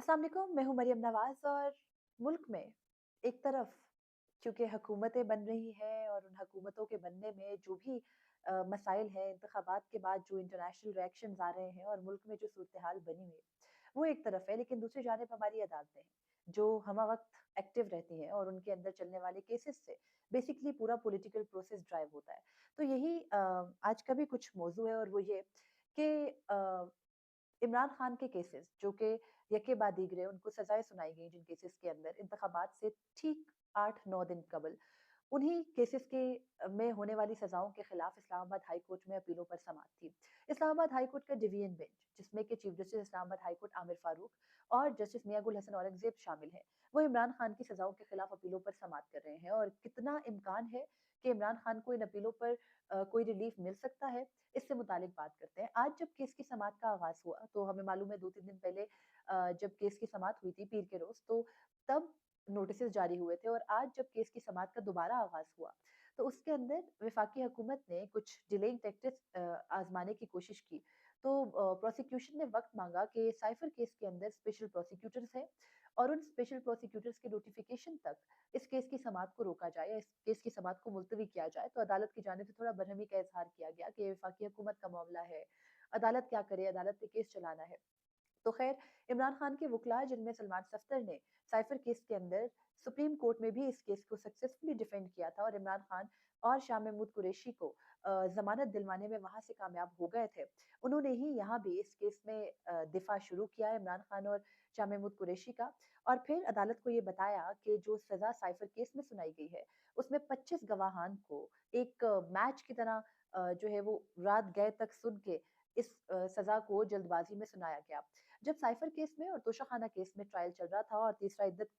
अस्सलाम वालेकुम, मैं हूँ मरियम नवाज़। और मुल्क में एक तरफ क्योंकि हुकूमतें बन रही हैं और उन हुकूमतों के बनने में जो भी मसाइल हैं, इंतखाबात के बाद जो इंटरनेशनल रिएक्शंस आ रहे हैं और मुल्क में जो सूरत हाल बनी हुई है, वो एक तरफ है। लेकिन दूसरी जानिब हमारी अदालतें हैं, जो हमा वक्त एक्टिव रहती हैं और उनके अंदर चलने वाले केसेस से बेसिकली पूरा पॉलिटिकल प्रोसेस ड्राइव होता है। तो यही आज का भी कुछ मौजू है, और वो ये कि इमरान खान के केसेस जो कि यके बाद दीगरे उनको सजाएं सुनाई गई, जिन केसेस के अंदर इंतखाबात से ठीक 8-9 दिन कबल उन्हीं केसेस के में होने वाली सजाओं के खिलाफ इस्लामाबाद हाई कोर्ट में अपीलों पर समाअत थी। इस्लामाबाद हाई कोर्ट का डिवीजन बेंच, जिसमें के chief justice Islamabad high court Aamir Farooq और जस्टिस मियां गुल हसन औरंगजेब शामिल हैं, वो इमरान खान की सजाओं के खिलाफ अपीलों पर समाअत कर रहे हैं। और कितना इम्कान है कि इमरान खान को इन अपीलों पर कोई रिलीफ मिल सकता है, इससे मुतालिक बात करते हैं। आज जब केस की समाअत का आगाज हुआ तो हमें मालूम है 2-3 दिन पहले जब केस की समाअत हुई थी पीर के रोज, तो तब नोटिस जारी हुए थे। और आज जब केस की समाअत का दोबारा आगाज हुआ तो उसके अंदर वफाकी हुकूमत ने कुछ डिलेइंग टैक्टिक्स आजमाने की कोशिश की। तो प्रोसिक्यूशन ने वक्त मांगा कि साइफर केस के अंदर स्पेशल प्रोसिक्यूटर्स हैं और उन स्पेशल प्रोसिक्यूटर्स के नोटिफिकेशन तक इस केस की समाअत को रोका जाए या इस केस की समाअत को मुलतवी किया जाए। तो अदालत की जानिब से थोड़ा बरहमी का इजहार किया गया कि वफाकी हुकूमत का मामला है, अदालत क्या करे, अदालत ने केस चलाना है। तो खैर, इमरान खान के वकला जिनमें सलमान सफ्दर ने साइफर केस के अंदर सुप्रीम कोर्ट में भी इस केस को सक्सेसफुली डिफेंड किया था और इमरान खान और शाह महमूद कुरैशी को जमानत दिलवाने में वहां से कामयाब हो गए थे। उन्होंने ही यहाँ भी इस केस में दिफा शुरू किया है इमरान खान और शाह महमूद कुरैशी का। और फिर अदालत को ये बताया कि जो सजा साइफर केस में सुनाई गई है उसमें 25 गवाहान को एक मैच की तरह जो है वो रात गए तक सुन के इस सजा को जल्दबाजी में सुनाया गया। जब साइफर केस में और तोशाखाना केस में ट्रायल चल रहा था और तीसरा इद्दत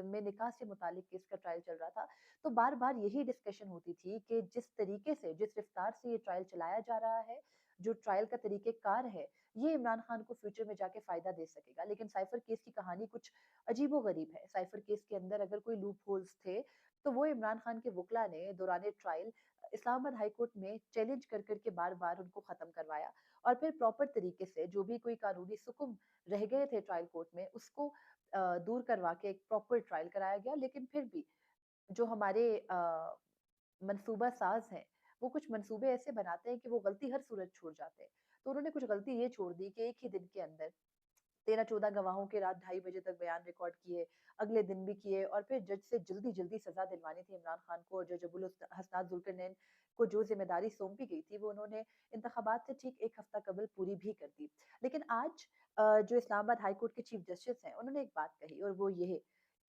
में निकाह से मुतालिक केस का ट्रायल चल रहा था, तो बार बार यही डिस्कशन होती थी कि जिस तरीके से, जिस रफ्तार से ये ट्रायल चलाया जा रहा है, जो ट्रायल का तरीकेकार है, ये इमरान खान को फ्यूचर में जाके फायदा दे सकेगा। लेकिन साइफर केस की कहानी कुछ अजीबो गरीब है। साइफर केस के अंदर अगर कोई लूप होल्स थे तो वो इमरान खान के वकला ने दौरान ट्रायल इस्लामाबाद हाई कोर्ट में चैलेंज कर करके बार बार उनको खत्म करवाया। और फिर प्रॉपर तरीके से जो भी कोई कानूनी सुकुम रह गए थे ट्रायल कोर्ट में, उसको दूर करवा के एक प्रॉपर ट्रायल कराया गया। लेकिन फिर भी जो हमारे मंसूबा साज हैं, वो कुछ मंसूबे ऐसे बनाते हैं कि वो गलती हर सूरत छोड़ जाते हैं। तो उन्होंने कुछ गलती ये छोड़ दी कि एक ही दिन के अंदर 13-14 गवाहों के रात 2:30 बजे तक बयान रिकॉर्ड किए, अगले दिन भी किए। और फिर जज से जल्दी-जल्दी सज़ा दिलवानी थी इमरान खान को, और जज अबुल हसनात जुल्करनैन को जो ज़िम्मेदारी सौंपी गई थी, वो उन्होंने इंतखाबात से ठीक 1 हफ्ता कबल पूरी भी कर दी। लेकिन आज जो इस्लामाबाद हाई कोर्ट के चीफ जस्टिस हैं, उन्होंने एक बात कही, और वो ये है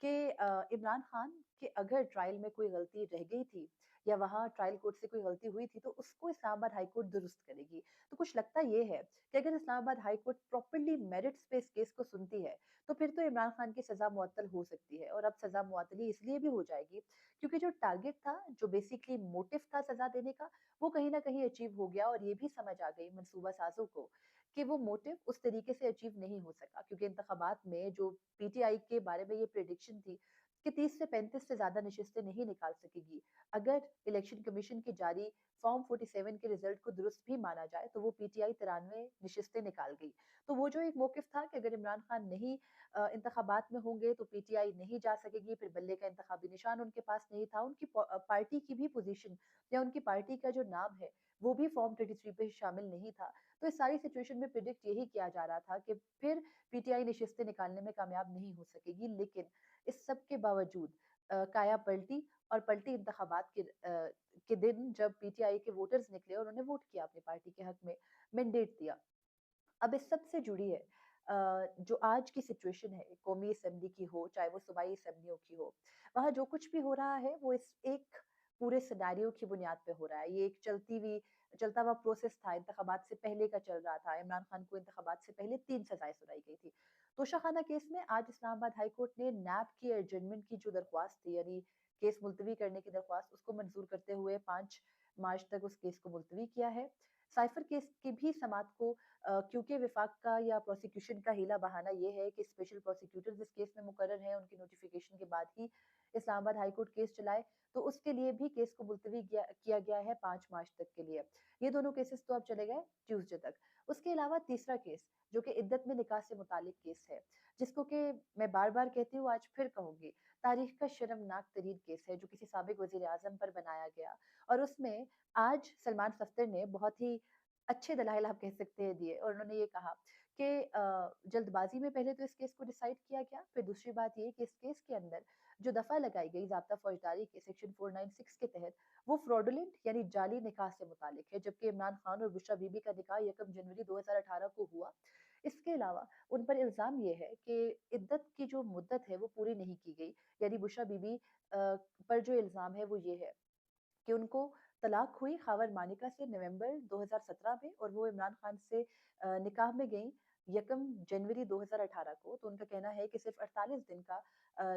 कि इमरान खान के अगर ट्रायल में कोई गलती रह गई थी या वहाँ ट्रायल कोर्ट से कोई गलती हुई थी, तो उसको इस्लामाबाद हाई कोर्ट दुरुस्त करेगी। तो कुछ लगता ये है कि अगर Islamabad high court properly merits पे इस केस को सुनती है, तो फिर तो इमरान खान की सजा मुअत्तल हो सकती है। और अब सजा मुअत्तली इसलिए भी हो जाएगी क्योंकि जो टारगेट था, जो बेसिकली मोटिव था सजा देने का, वो कहीं ना कहीं अचीव हो गया। और ये भी समझ आ गई मंसूबा साजों को कि वो मोटिव उस तरीके से अचीव नहीं हो सका, क्योंकि इंतखाबात में जो पीटीआई के बारे में ये प्रिडिक्शन थी कि 30 से 35 से ज्यादा नशिस्तें नहीं निकाल सकेगी, अगर इलेक्शन कमीशन की जारी फॉर्म 47 के रिजल्ट को दुरुस्त भी माना जाए, तो वो पीटीआई 93 नशिस्तें निकाल गई। तो वो जो एक मौकिफ था कि अगर इमरान खान नहीं इंतखाबात में होंगे तो पीटीआई नहीं जा सकेगी, फिर बल्ले का इंतखाबी निशान उनके पास नहीं था, उनकी पार्टी की भी पोजीशन या उनकी पार्टी का जो नाम है वो भी फॉर्म 33 पे शामिल नहीं था। तो इस सारी सिचुएशन में प्रिडिक्ट यही किया जा रहा था कि फिर पीटीआई नशिस्तें निकालने में कामयाब नहीं हो सकेगी। लेकिन इस सब के बावजूद काया पलटी, और पलटी इंतखाबात के दिन जब पीटीआई के वोटर्स निकले और उन्होंने वोट किया अपनी पार्टी के हक में, मैंडेट दिया। अब इस सब से जुड़ी है जो आज की सिचुएशन है, कौमी असेंबली की हो चाहे वो सूबाई असेंबलियों की हो, वहाँ जो कुछ भी हो रहा है वो इस एक पूरे सिनेरियो की बुनियाद पे हो रहा है। ये एक चलता हुआ प्रोसेस था, इंतखाबात से पहले का चल रहा था। इमरान खान को इंतखाबात से पहले 3 सजाएं सुनाई गई थी। तोशाखाना केस में आज इस्लामाबाद हाई कोर्ट ने नैब की एडजमेंट की जो दरख्वास्त थी, यानी केस मुलतवी करने की दरख्वास्त, उसको मंजूर करते हुए 5 मार्च तक उस केस को मुलतवी किया है। साइफर केस की भी समात को क्योंकि विफाक का या प्रोसिक्यूशन का हीला बहाना ये है कि स्पेशल प्रोसिक्यूटर्स इस केस में मुकर्रर हैं, उनकी नोटिफिकेशन के बाद ही इस्लामाबाद हाई कोर्ट केस चलाए, तो उसके लिए भी केस को मुलतवी किया गया है 5 मार्च तक के लिए। ये दोनों केसेस तो अब चले गए ट्यूसडे तक। उसके अलावा तीसरा केस जो कि इद्दत में निकाह से मुतालिक केस है, जिसको कि मैं बार-बार कहती हूँ, आज फिर कहूँगी, तारीख का शर्मनाक तरीन केस है जो किसी साबिक वज़ीर-ए-आज़म पर बनाया गया। और उसमें आज सलमान सफ्दर ने बहुत ही अच्छे दलाइल आप कह सकते हैं दिए, और उन्होंने ये कहा कि जल्दबाज़ी में पहले तो इस केस को डिसाइड किया गया, फिर दूसरी बात ये कि इस केस के अंदर जो दफ़ा लगाई गई ज़ाब्ता फ़ौजदारी के सेक्शन 496 के तहत, वो फ्रॉडुलेंट यानी जाली निकाह से मुतालिक है, जबकि इमरान खान और बुशरा बीबी का निकाह 1 जनवरी 2018 को हुआ। इसके अलावा उन पर इल्ज़ाम ये है कि इद्दत की जो मुद्दत है वो पूरी नहीं की गई, यानी बुशरा बीबी पर जो इल्ज़ाम है वो ये है कि उनको तलाक हुई ख़ावर मानिका से नवंबर 2017 में, और वो इमरान खान से निकाह में गईं 1 जनवरी 2018 को। तो उनका कहना है कि सिर्फ़ 48 दिन का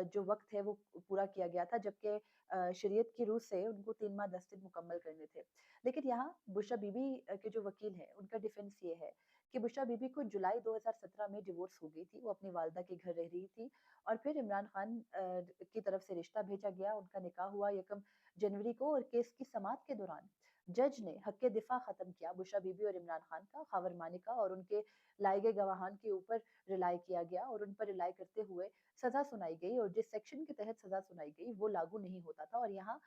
जो वक़्त है वो पूरा किया गया था, जबकि शरीयत की रूह से उनको 3 माह 10 दिन मुकम्मल करने थे। लेकिन यहाँ बुशरा बीबी के जो वकील हैं, उनका डिफेंस ये है कि बुशरा बीबी को जुलाई 2017 में डिवोर्स हो गई थी, वो अपनी वालिदा के घर रह रही थी, और फिर इमरान खान की तरफ से रिश्ता भेजा गया, उनका निकाह हुआ 1 जनवरी को, और केस की समाअत के दौरान जज ने हक़ दिफ़ा ख़त्म किया बुशरा बीबी और इमरान खान का, ख़ावर मानिका और उनके लाए गए गवाहान के ऊपर रिलाय किया गया, और उन पर रिलाय करते हुए सज़ा सुनाई गई, और जिस सेक्शन के तहत सज़ा सुनाई गई वो लागू नहीं होता था। और यहाँ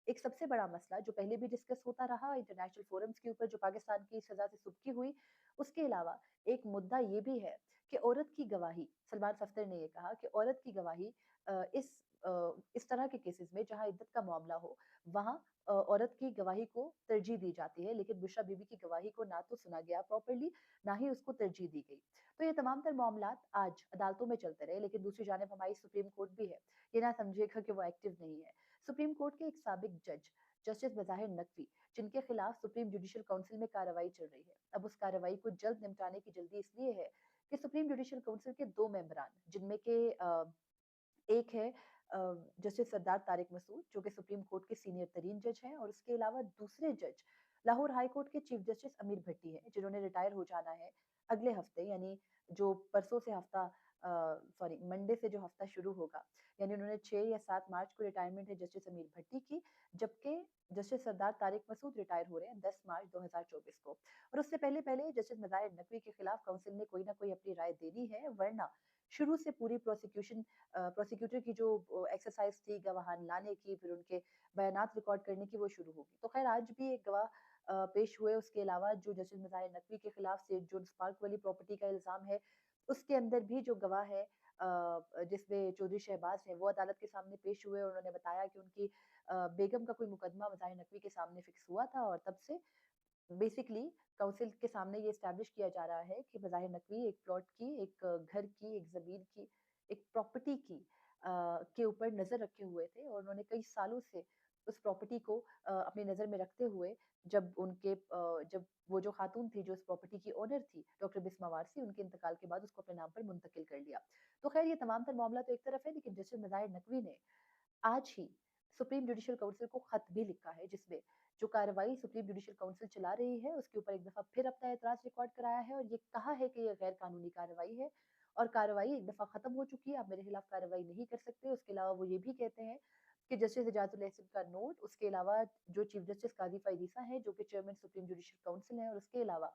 एक सबसे बड़ा मसला जो पहले भी डिस्कस होता रहा इंटरनेशनल फोरम्स के ऊपर, जो पाकिस्तान की सज़ा से सुबकी हुई, उसके अलावा एक मुद्दा ये भी है कि औरत की गवाही, सलमान सफ्दर ने ये कहा कि औरत की गवाही इस तरह के केसेस में जहाँ इद्दत का मामला हो, वहाँ औरत की गवाही को तरजीह दी जाती है, लेकिन बुशरा बीबी की गवाही को ना तो सुना गया प्रॉपर्ली, ना ही उसको तरजीह दी गई। तो ये तमाम तर मामलात आज अदालतों में चलते रहे, लेकिन दूसरी जानिब हमारी सुप्रीम कोर्ट भी है। ये ना समझिएगा कि वो एक्टिव नहीं है। सुप्रीम कोर्ट के एक साबिक जज जस्टिस बज़ाहिर नकवी, जिनके खिलाफ सुप्रीम जुडिशियल काउंसिल में कार्रवाई चल रही है। अब उस कार्रवाई को जल्द निपटाने की जल्दी इसलिए है कि सुप्रीम जुडिशियल काउंसिल के 2 मेंबरान, जिनमें के एक है जस्टिस सरदार तारिक मसूद, जो कि सुप्रीम कोर्ट के सीनियर तरीन जज हैं, और उसके अलावा दूसरे जज लाहौर हाई कोर्ट के चीफ जस्टिस अमीर भट्टी हैं, जिन्होंने रिटायर हो जाना है अगले हफ्ते, यानी जो परसों से हफ्ता सॉरी मंडे से जो हफ्ता शुरू होगा, यानी उन्होंने 6 या 7 मार्च को रिटायरमेंट है जस्टिस अमीर भट्टी की, जबकि जस्टिस सरदार तारिक मसूद रिटायर हो रहे हैं 10 मार्च 2024 को। और उससे पहले पहले जस्टिस मज़ाहिर नकवी के खिलाफ काउंसिल ने कोई ना कोई अपनी राय देनी है, वरना शुरू से पूरी प्रोसिक्यूटर की जो एक्सरसाइज थी गवाहान लाने की, फिर उनके बयानात रिकॉर्ड करने की, वो शुरू होगी। तो खैर आज भी एक गवाह पेश हुए, उसके अलावा जो जस्टिस मज़ाहिर नकवी के खिलाफ से जो स्पार्क वाली प्रॉपर्टी का इल्ज़ाम है, उसके अंदर भी जो गवाह है जिसमें चौधरी शहबाज हैं, वो अदालत के सामने पेश हुए, और उन्होंने बताया कि उनकी बेगम का कोई मुकदमा मज़ाहिर नकवी के सामने फिक्स हुआ था, और तब से बेसिकली काउंसिल के सामने ये एस्टैब्लिश किया जा रहा है कि बज़ाहिर नकवी एक प्लॉट की, एक घर की, एक ज़मीन की, एक प्रॉपर्टी की के ऊपर नज़र रखे हुए थे, और उन्होंने कई सालों से उस प्रॉपर्टी को अपनी नज़र में रखते हुए, जब वो जो खातून थी जो उस प्रॉपर्टी की ओनर थी, डॉक्टर बिस्मा वारसी, उनके इंतकाल के बाद उसको अपने नाम पर मुंतकिल कर लिया। तो खैर ये तमाम तर मामला तो एक तरफ है, लेकिन जस्टिस मज़ाहिर नकवी ने आज ही सुप्रीम जुडिशियल काउंसिल को खत भी लिखा है, जिसमें जो कार्रवाई सुप्रीम जुडिशियल काउंसिल चला रही है उसके ऊपर एक दफा फिर अपना एतराज रिकॉर्ड कराया है, और ये कहा है कि ये गैर कानूनी कार्रवाई है, और कार्रवाई एक दफा खत्म हो चुकी है, आप मेरे खिलाफ कार्रवाई नहीं कर सकते। उसके अलावा वो ये भी कहते हैं कि जस्टिस इजाजुल एहसन का नोट, उसके अलावा जो चीफ जस्टिस काजी फायदीसा हैं जो कि चेयरमैन सुप्रीम जुडिशियल काउंसिल हैं, और उसके अलावा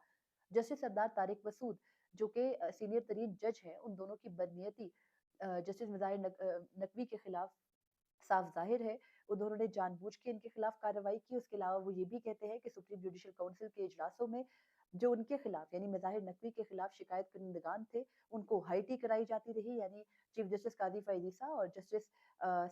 जस्टिस सरदार तारिक मसूद जो कि सीनियर तरीन जज हैं, उन दोनों की बदनीयती जस्टिस मज़ाहिर नकवी के खिलाफ साफ ज़ाहिर है। उन्होंने ने जानबूझ के इनके खिलाफ कार्रवाई की। उसके अलावा वो ये भी कहते हैं कि सुप्रीम जुडिशियल काउंसिल के इजलासों में जो उनके खिलाफ यानी मज़ाहिर नकवी के खिलाफ शिकायत कुनिंदगान थे, उनको हाई टी कराई जाती रही, यानी चीफ जस्टिस कादी फायदीसा और जस्टिस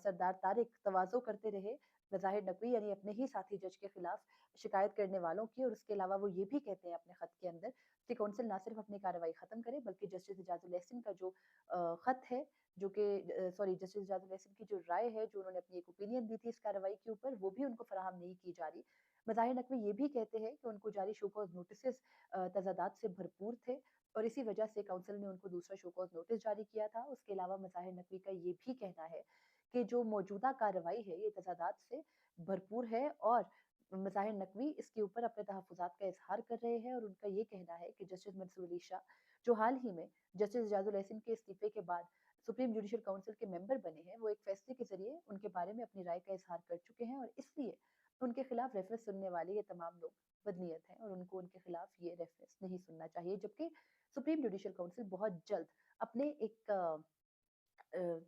सरदार तारिक तवाज़ो करते रहे मज़ाहिर नकवी यानी अपने ही साथी जज के खिलाफ शिकायत करने वालों की। और उसके अलावा वो ये भी कहते हैं अपने खत के अंदर कि काउंसिल ना सिर्फ अपनी कार्रवाई खत्म करे, बल्कि जस्टिस इजाजुल एहसन का जो खत है, जो कि सॉरी जस्टिस इजाजुल एहसन की जो राय है, जो उन्होंने अपनी एक ओपिनियन दी थी इस कार्रवाई के ऊपर, वो भी उनको फराहम नहीं की जा रही। मज़ाहिर नकवी ये भी कहते हैं कि उनको जारी शो कॉज़ नोटिसेस तज़ादात से भरपूर थे, और इसी वजह से काउंसिल ने उनको दूसरा शो कॉज़ नोटिस जारी किया था। उसके अलावा मज़ाहिर नकवी का ये भी कहना है कि जो मौजूदा कार्रवाई है ये तज़ादात से भरपूर है, और मज़ाहिर नकवी इसके ऊपर अपने तहफ़्फ़ुज़ात का इज़हार कर रहे हैं, और उनका ये कहना है कि जस्टिस मंसूर अली शाह, जो हाल ही में जस्टिस इजाजुल एहसन के इस्तीफ़े के बाद सुप्रीम जुडिशियल काउंसिल के मेंबर बने हैं, वो एक फैसले के ज़रिए उनके बारे में अपनी राय का इज़हार कर चुके हैं, और इसलिए उनके खिलाफ रेफरेंस सुनने वाले ये तमाम लोग बदनीयत हैं और उनको उनके खिलाफ ये रेफरेंस नहीं सुनना चाहिए, जबकि सुप्रीम जुडिशियल काउंसिल बहुत जल्द अपने एक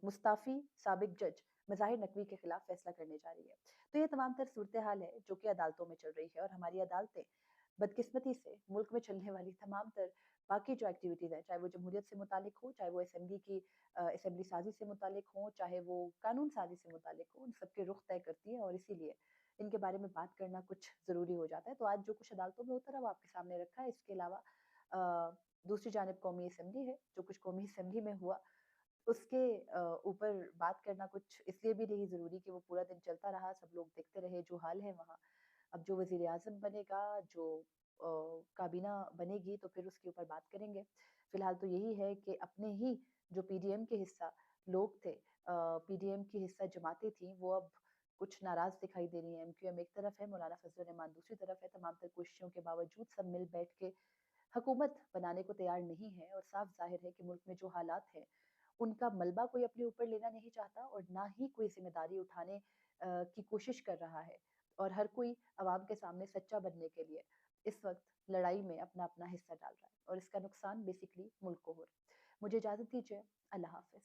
मुस्ताफ़ी साबिक जज मज़ाहिर नकवी के खिलाफ फैसला करने जा रही है। तो ये तमाम तर सूरत हाल है जो कि अदालतों में चल रही है, और हमारी अदालतें बदकिस्मती से मुल्क में चलने वाली तमाम तर बाकी जो एक्टिविटीज़ हैं, चाहे वो जमहूरियत से मुतालिक हो, चाहे वो असेंबली की असेंबली साज़ी से मुतालिक हों, चाहे वो कानून साज़ी से मुतालिक हों, उन सब के रुख तय करती हैं, और इसीलिए इनके बारे में बात करना कुछ ज़रूरी हो जाता है। तो आज जो कुछ अदालतों में होता रहा वो आपके सामने रखा है। इसके अलावा दूसरी जानिब कौमी असेंबली है, जो कुछ कौमी असेंबली में हुआ उसके ऊपर बात करना कुछ इसलिए भी नहीं ज़रूरी कि वो पूरा दिन चलता रहा, सब लोग देखते रहे जो हाल है वहाँ। अब जो वज़ीर-ए-आज़म बनेगा, जो काबीना बनेगी, तो फिर उसके ऊपर बात करेंगे। फ़िलहाल तो यही है कि अपने ही जो पीडीएम के हिस्सा लोग थे, पीडीएम की हिस्सा जमातें थीं, वो अब कुछ नाराज़ दिखाई दे रही हैं। एमक्यूएम एक तरफ है, मौलाना फज़लुर रहमान दूसरी तरफ है। तमाम तर कोशिशों के बावजूद सब मिल बैठ के हुकूमत बनाने को तैयार नहीं है, और साफ ज़ाहिर है कि मुल्क में जो हालात हैं उनका मलबा कोई अपने ऊपर लेना नहीं चाहता, और ना ही कोई ज़िम्मेदारी उठाने की कोशिश कर रहा है, और हर कोई अवाम के सामने सच्चा बनने के लिए इस वक्त लड़ाई में अपना-अपना हिस्सा डाल रहा है, और इसका नुकसान बेसिकली मुल्क को हो रहा है। मुझे इजाज़त दीजिए। अल्लाह हाफ़िज़।